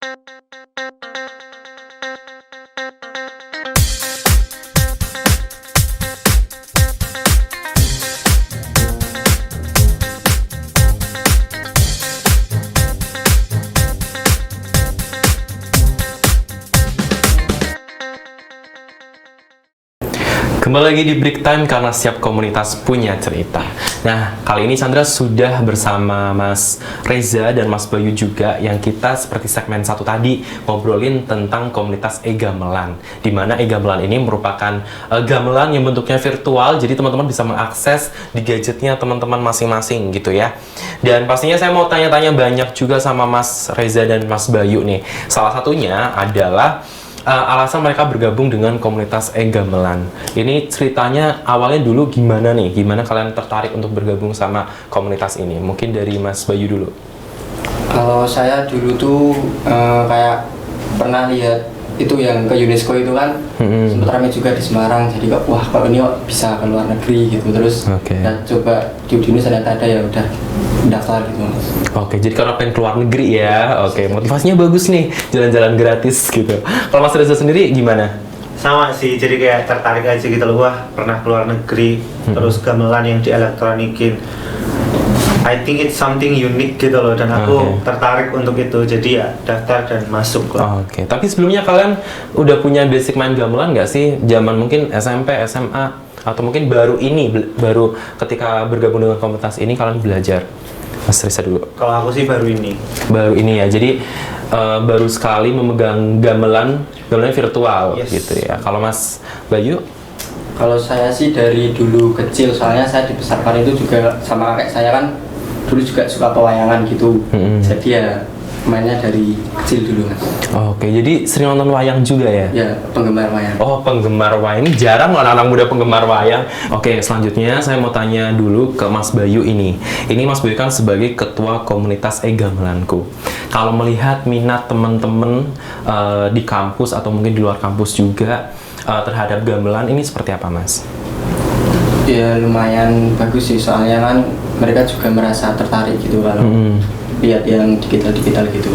Kembali lagi di Break Time karena setiap komunitas punya cerita. Nah, kali ini Chandra sudah bersama Mas Reza dan Mas Bayu juga, yang kita seperti segmen satu tadi ngobrolin tentang komunitas e-gamelan. Di mana e-gamelan ini merupakan gamelan yang bentuknya virtual, jadi teman-teman bisa mengakses di gadgetnya teman-teman masing-masing gitu ya. Dan pastinya saya mau tanya-tanya banyak juga sama Mas Reza dan Mas Bayu nih. Salah satunya adalah alasan mereka bergabung dengan komunitas e-gamelan. Ini ceritanya awalnya dulu gimana nih? Gimana kalian tertarik untuk bergabung sama komunitas ini? Mungkin dari Mas Bayu dulu. Kalau saya dulu tuh kayak pernah lihat itu yang ke UNESCO itu kan, sempat ramai juga di Semarang. Jadi kok wah kalau ini kok bisa ke luar negeri gitu. Terus dan coba di Indonesia ternyata ada, ya udah daftar gitu Mas. Oke, jadi karena pengen keluar negeri ya. Oke, motivasinya bagus nih, jalan-jalan gratis gitu. Kalau Mas Reza sendiri gimana? Sama sih, jadi kayak tertarik aja gitu loh. Wah, pernah keluar negeri, terus gamelan yang dielektronikin. I think it's something unique gitu loh, dan aku tertarik untuk itu. Jadi ya daftar dan masuk lah. Oke, tapi sebelumnya kalian udah punya basic main gamelan nggak sih? Zaman mungkin SMP, SMA, atau mungkin baru baru ketika bergabung dengan komunitas ini kalian belajar? Mas Reza dulu. Kalau aku sih baru ini. Baru ini ya, jadi baru sekali memegang gamelan virtual gitu ya. Kalau Mas Bayu? Kalau saya sih dari dulu kecil, soalnya saya dibesarkan itu juga sama kakek saya kan dulu juga suka pewayangan gitu. Jadi ya mainnya dari kecil dulu Mas. Oke, jadi sering nonton wayang juga ya? Ya, penggemar wayang. Oh, penggemar wayang. Ini jarang loh anak-anak muda penggemar wayang. Oke, selanjutnya saya mau tanya dulu ke Mas Bayu ini. Ini Mas Bayu kan sebagai ketua komunitas e-gamelanku. Kalau melihat minat teman-teman di kampus atau mungkin di luar kampus juga terhadap gamelan ini seperti apa, Mas? Ya lumayan bagus sih, soalnya kan mereka juga merasa tertarik gitu kalau lihat yang digital gitu.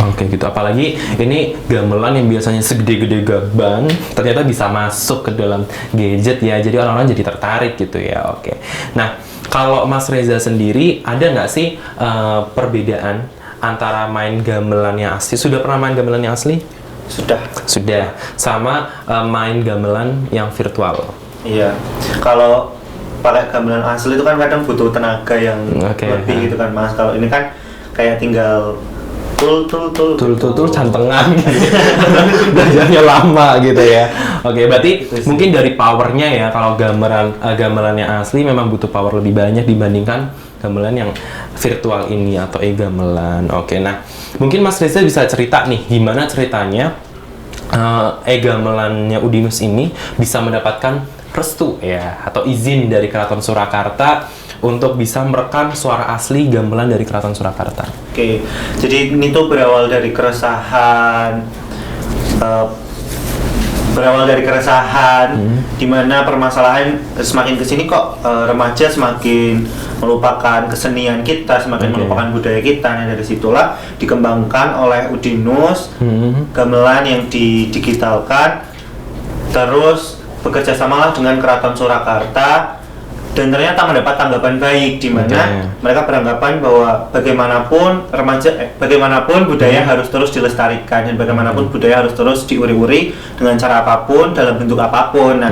Oke gitu, apalagi ini gamelan yang biasanya segede-gede gaban ternyata bisa masuk ke dalam gadget ya, jadi orang-orang jadi tertarik gitu ya. Oke, nah kalau Mas Reza sendiri ada nggak sih perbedaan antara main gamelan yang asli, sudah pernah main gamelan yang asli? Sudah, sama main gamelan yang virtual? Iya, kalau pakai gamelan asli itu kan kadang butuh tenaga yang lebih gitu kan Mas. Kalau ini kan kayak tinggal tul cantengan belajarnya lama gitu ya. Oke, berarti mungkin dari powernya ya, kalau gamelan yang asli memang butuh power lebih banyak dibandingkan gamelan yang virtual ini atau e-gamelan. Oke, nah mungkin Mas Reza bisa cerita nih gimana ceritanya e-gamelannya Udinus ini bisa mendapatkan restu ya atau izin dari Keraton Surakarta untuk bisa merekam suara asli gamelan dari Keraton Surakarta. Oke, jadi ini tuh berawal dari keresahan, dimana permasalahan semakin kesini kok remaja semakin melupakan kesenian kita, semakin melupakan budaya kita. Nah dari situlah dikembangkan oleh Udinus gamelan yang didigitalkan, terus bekerja samalah dengan Keraton Surakarta, dan ternyata mendapat tanggapan baik, di mana mereka beranggapan bahwa bagaimanapun budaya harus terus dilestarikan, dan bagaimanapun budaya harus terus diuri-uri dengan cara apapun, dalam bentuk apapun. Nah,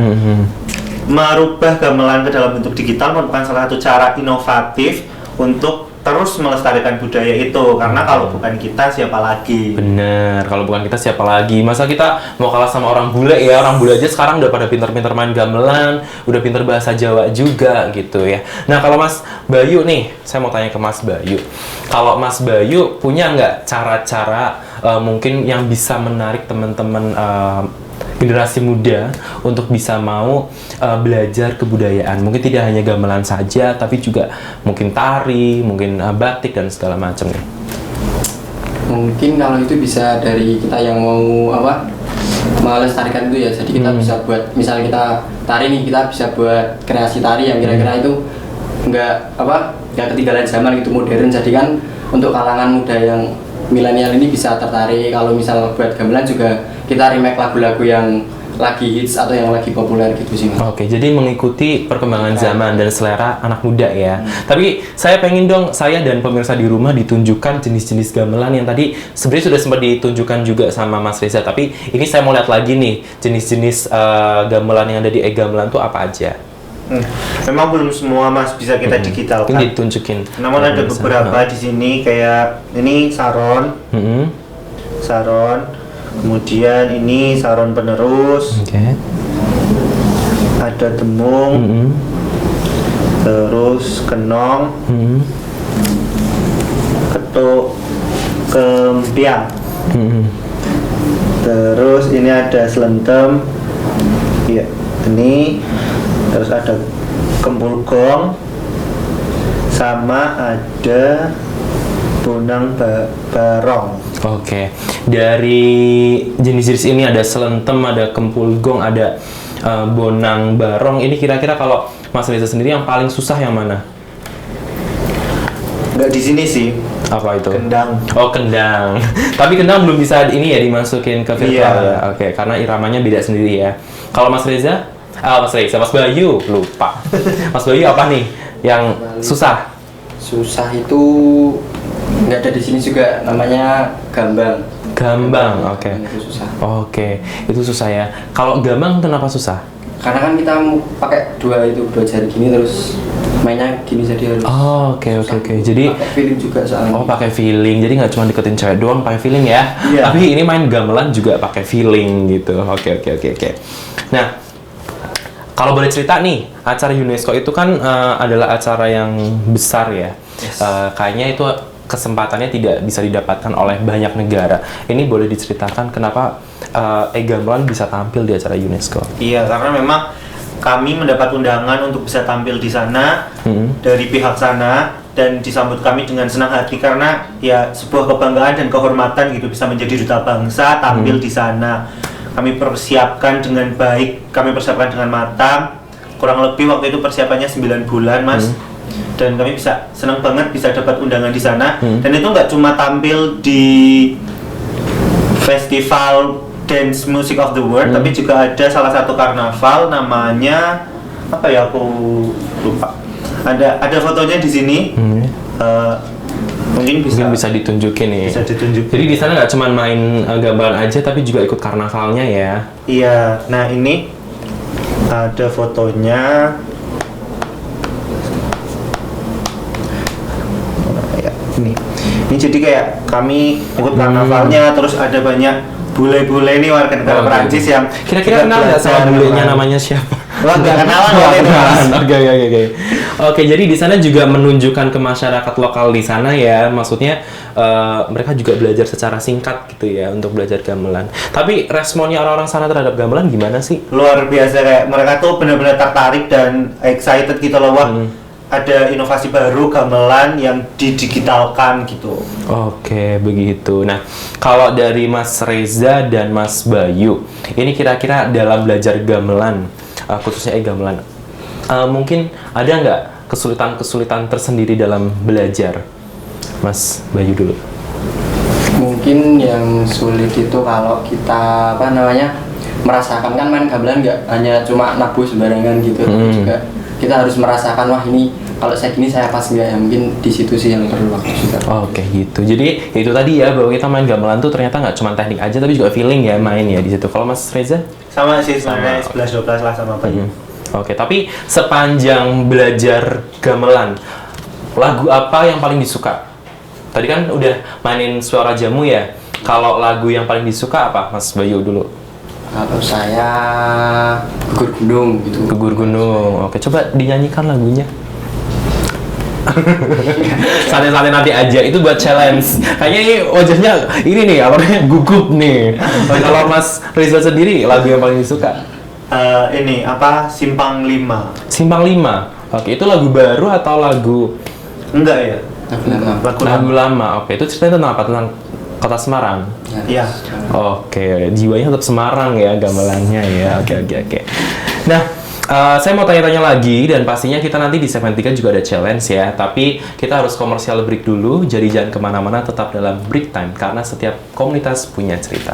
merubah gamelan ke dalam bentuk digital merupakan salah satu cara inovatif untuk terus melestarikan budaya itu, karena kalau bukan kita siapa lagi? Bener, kalau bukan kita siapa lagi? Masa kita mau kalah sama orang bule ya? Orang bule aja sekarang udah pada pinter-pinter main gamelan, udah pinter bahasa Jawa juga gitu ya. Nah kalau Mas Bayu nih, saya mau tanya ke Mas Bayu. Kalau Mas Bayu punya nggak cara-cara mungkin yang bisa menarik teman-teman generasi muda untuk bisa mau belajar kebudayaan, mungkin tidak hanya gamelan saja, tapi juga mungkin tari, mungkin batik dan segala macam nih. Mungkin kalau itu bisa dari kita yang mau melestarikan itu ya. Jadi kita bisa buat, misalnya kita tari nih, kita bisa buat kreasi tari yang kira-kira itu nggak ketinggalan zaman gitu, modern. Jadi kan untuk kalangan muda yang milenial ini bisa tertarik kalau misal buat gamelan juga kita remake lagu-lagu yang lagi hits atau yang lagi populer gitu sih Mas. Oke, jadi mengikuti perkembangan zaman dan selera anak muda ya. Tapi saya pengen dong, saya dan pemirsa di rumah ditunjukkan jenis-jenis gamelan yang tadi sebenarnya sudah sempat ditunjukkan juga sama Mas Reza. Tapi ini saya mau lihat lagi nih, jenis-jenis gamelan yang ada di e-gamelan tuh apa aja. Memang belum semua Mas bisa kita digitalkan. Ini ditunjukin. Namun ada beberapa di sini kayak ini saron. Saron. Kemudian ini saron penerus. Oke. Ada demung. Terus kenong. Ketuk kempiang. Terus ini ada selentem. Iya, ini. Terus ada kempul gong. Sama ada bonang barong. Oke, dari jenis-jenis ini ada selentem, ada kempul gong, ada bonang barong. Ini kira-kira kalau Mas Reza sendiri yang paling susah yang mana? Nggak di sini sih. Apa itu? Kendang. Oh, kendang. Tapi kendang belum bisa ini ya dimasukin ke virtual ya. Oke, karena iramanya beda sendiri ya. Kalau Mas Reza? Mas Bayu, lupa. Mas Bayu apa nih yang susah? Susah itu nggak ada di sini juga, namanya gambang. Gambang, oke. Itu susah. Oke, itu susah ya. Kalau gambang kenapa susah? Karena kan kita mau pakai dua jari gini terus mainnya gini jadi harus. Oh, oke. Jadi pakai feeling juga soalnya. oh, pakai feeling. Jadi nggak cuma deketin cewek doang pakai feeling ya. Iya. Tapi ini main gamelan juga pakai feeling gitu. Oke. Nah, kalau boleh cerita nih, acara UNESCO itu kan adalah acara yang besar ya. Yes. Kayaknya itu kesempatannya tidak bisa didapatkan oleh banyak negara. Ini boleh diceritakan kenapa e-gamelan bisa tampil di acara UNESCO? Iya, karena memang kami mendapat undangan untuk bisa tampil di sana dari pihak sana dan disambut kami dengan senang hati karena ya sebuah kebanggaan dan kehormatan gitu bisa menjadi duta bangsa tampil di sana. Kami persiapkan dengan baik, kami persiapkan dengan matang. Kurang lebih waktu itu persiapannya 9 bulan, Mas. Dan kami senang banget bisa dapat undangan di sana. Dan itu nggak cuma tampil di festival Dance Music of the World, tapi juga ada salah satu karnaval namanya apa ya, aku lupa. Ada fotonya di sini. Mungkin bisa ditunjukin nih. Bisa ditunjukin. Jadi di sana nggak cuma main gamelan aja, tapi juga ikut karnavalnya ya. Iya. Nah ini ada fotonya. Ini jadi kayak kami ikut karnavalnya, terus ada banyak bule-bule nih warga negara Perancis yang kira-kira kenal nggak sama bulenya namanya siapa? Wah, nggak kenalan Oke. Oke, jadi di sana juga menunjukkan ke masyarakat lokal di sana ya, maksudnya mereka juga belajar secara singkat gitu ya untuk belajar gamelan. Tapi responnya orang-orang sana terhadap gamelan gimana sih? Luar biasa, kayak mereka tuh benar-benar tertarik dan excited gitu loh, wah. Ada inovasi baru gamelan yang didigitalkan gitu. Oke, begitu. Nah, kalau dari Mas Reza dan Mas Bayu, ini kira-kira dalam belajar gamelan, khususnya gamelan, mungkin ada nggak kesulitan-kesulitan tersendiri dalam belajar? Mas Bayu dulu. Mungkin yang sulit itu kalau kita merasakan kan main gamelan nggak hanya cuma nabuh sembarangan gitu, juga kita harus merasakan wah ini kalau saya gini saya pas nggak ya, mungkin di situ sih yang perlu waktu juga. Oke, gitu. Jadi itu tadi ya, bahwa kita main gamelan tuh ternyata nggak cuma teknik aja tapi juga feeling ya main ya di situ. Kalau Mas Reza? Sama sih sebenarnya 11-12 lah sama Bayu. Oke, tapi sepanjang belajar gamelan, lagu apa yang paling disuka? Tadi kan udah mainin Suara Jamu ya. Kalau lagu yang paling disuka apa, Mas Bayu dulu? Kalau saya Gugur Gunung gitu. Gugur Gunung. Oke, coba dinyanyikan lagunya. Santai-santai nanti aja, itu buat challenge. Kayaknya ini wajahnya ini nih, apa namanya, gugup nih. Kalau Mas Reza sendiri, lagu yang paling disuka? Ini apa, Simpang 5. Simpang 5. Oke, itu lagu baru atau lagu? Enggak ya. Lagu lama. Oke, itu ceritanya tentang apa? Tentang Kota Semarang. Iya. Oke, jiwanya tetap Semarang ya gamelannya ya. Oke. Nah, Saya mau tanya-tanya lagi, dan pastinya kita nanti di segmen 3 juga ada challenge ya. Tapi kita harus komersial break dulu, jadi jangan kemana-mana, tetap dalam break time karena setiap komunitas punya cerita.